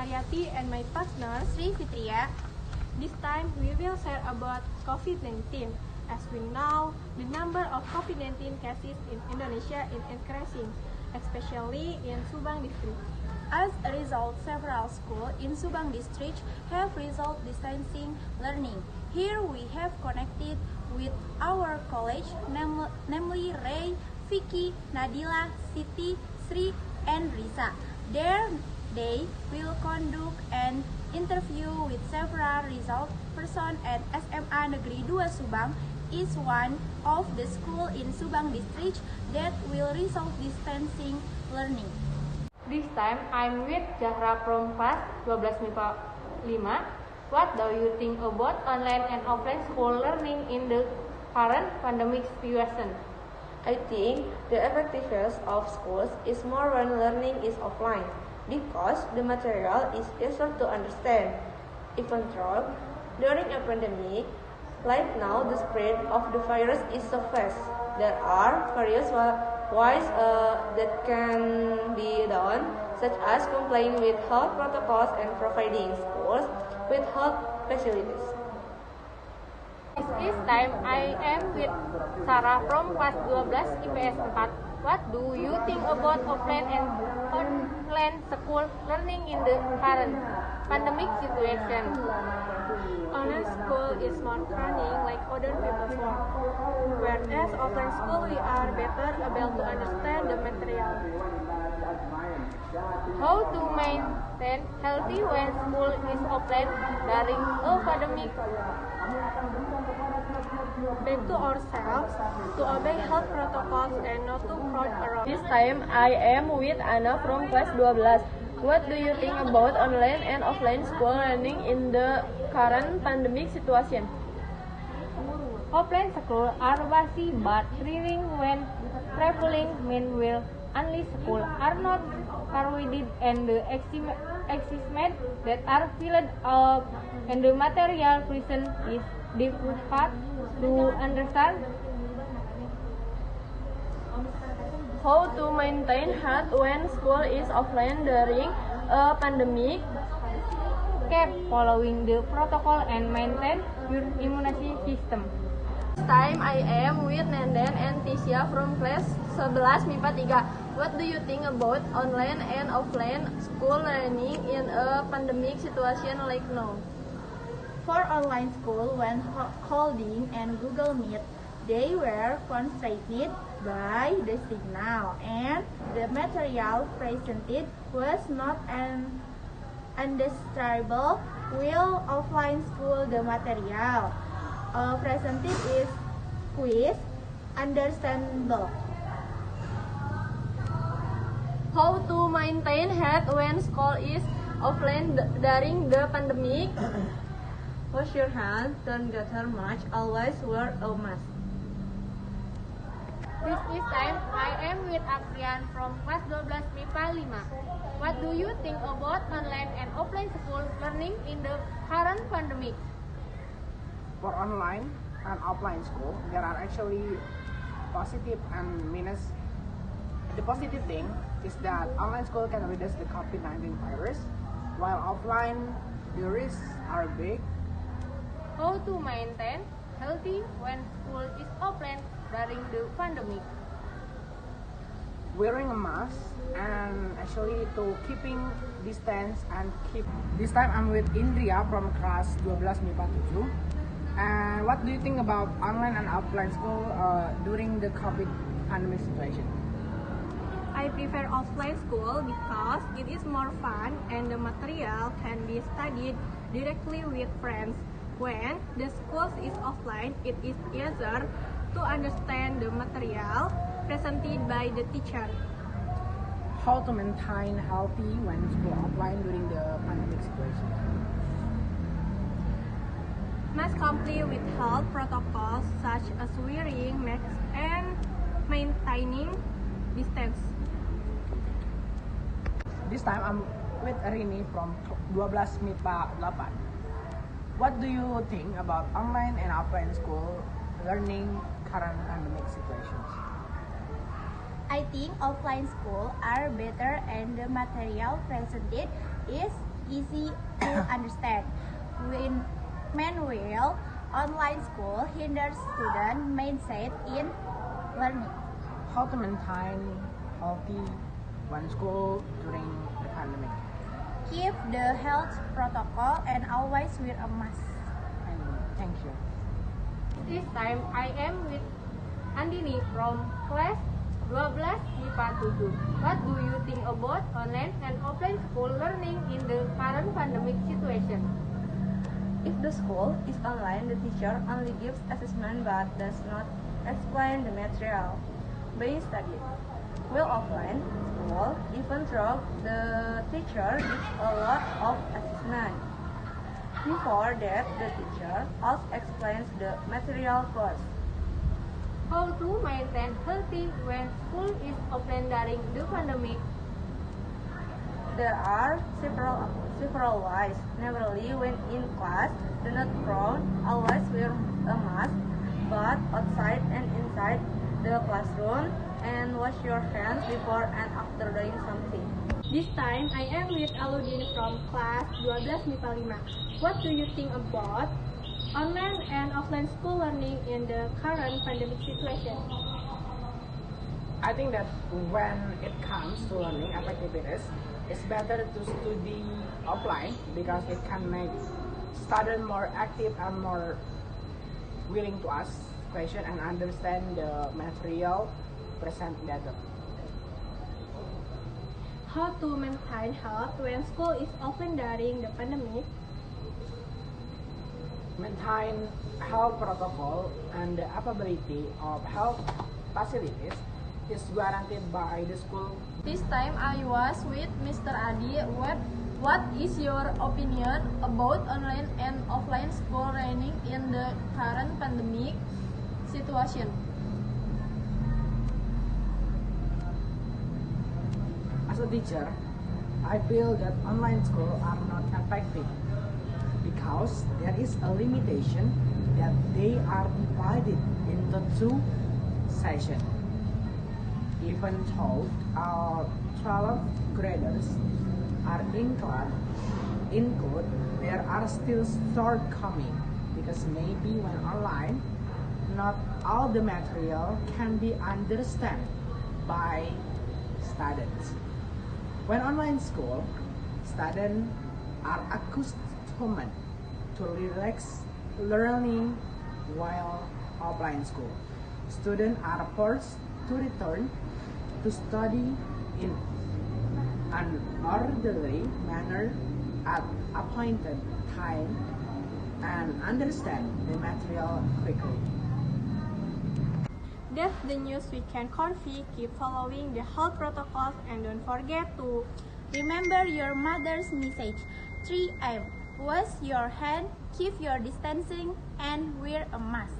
Mariati and my partner Sri Fitria. This time we will share about COVID-19. As we know, the number of COVID-19 cases in Indonesia is increasing, especially in Subang district. As a result, several schools in Subang district have resumed distancing learning. Here we have connected with our college, namely Ray, Vicky, Nadila, Siti, Sri, and Risa. There they will conduct an interview with several result person at SMA Negeri 2 Subang is one of the school in Subang district that will resolve distancing learning. This time I'm with Zahra from class 12 MIPA 5. What do you think about online and offline school learning in the current pandemic situation? I think the effectiveness of schools is more when learning is offline because the material is easier to understand. Even though during a pandemic, like now the spread of the virus is so fast, there are various ways that can be done, such as complying with health protocols and providing schools with health facilities. This time I am with Sarah from class 12 IPS 4. What do you think about offline and online school learning in the current pandemic situation? Online school is more training like other people's work, whereas offline school we are better able to understand the material. How to maintain healthy when school is offline during a pandemic? Back to ourselves, to obey health protocols and not to crowd around. This time I am with Anna from class 12. What do you think about online and offline school learning in the current pandemic situation? Offline school are busy but thrilling when traveling. Meanwhile, online school are not crowded and the excitement that are filled up and the material present is difficult to understand. How to maintain health when school is offline during a pandemic? Keep following the protocol and maintain your immunity system. This time I am with Nenden and Tisha from class 11 MIPA 3. What do you think about online and offline school learning in a pandemic situation like now? For online school, when holding and Google Meet, they were constrained by the signal and the material presented was not understandable. While offline school, the material presented is quick, understandable. How to maintain health when school is offline during the pandemic? Wash your hands, don't get her much, always wear a mask. This time I am with Aprian from class 12 MIPA 5. What do you think about online and offline school learning in the current pandemic? For online and offline school, there are actually positive and minus. The positive thing is that online school can reduce the COVID-19 virus, while offline the risks are big. How to maintain healthy when school is offline during the pandemic? Wearing a mask and actually to keeping distance and keep. This time I'm with Indria from class 12 MIPA 7. And what do you think about online and offline school during the COVID pandemic situation? I prefer offline school because it is more fun and the material can be studied directly with friends. When the school is offline, it is easier to understand the material presented by the teacher. How to maintain healthy when school offline during the pandemic situation? Must comply with health protocols such as wearing masks and maintaining distance. This time I'm with Rini from 12 MIPA 8. What do you think about online and offline school learning current pandemic situations? I think offline school are better and the material presented is easy to understand. Meanwhile, online school hinders student mindset in learning. How to maintain healthy one school during the pandemic? Keep the health protocol and always wear a mask. And thank you. This time I am with Andini from class 12 MIPA 7. What do you think about online and offline school learning in the current pandemic situation? If the school is online, the teacher only gives assessment but does not explain the material being studied. While offline school, even though the teacher gives a lot of assessment. Before that, the teacher also explains the material first. How to maintain healthy when school is offline during the pandemic? There are several ways. Nevertheless, when in class, do not frown, always wear a mask, but outside and inside the classroom, and wash your hands before and after doing something. This time I am with Aludin from class 12 MIPA 5. What do you think about online and offline school learning in the current pandemic situation? I think that when it comes to learning activities, it's better to study offline because it can make students more active and more willing to ask questions and understand the material present better. How to maintain health when school is offline during the pandemic? Maintain health protocol and the availability of health facilities is guaranteed by the school. This time I was with Mr. Adi. What is your opinion about online and offline school learning in the current pandemic situation? As a teacher, I feel that online school are not effective because there is a limitation that they are divided into 2 sessions. Even though our 12 graders are include, there are still shortcomings because maybe when online, not all the material can be understood by students. When online school, students are accustomed to relaxed learning, while offline school, students are forced to return to study in an orderly manner at appointed time and understand the material quickly. That's the news we can convey. Keep following the health protocols and don't forget to Remember your mother's message. 3M. Wash your hand, keep your distancing, and wear a mask.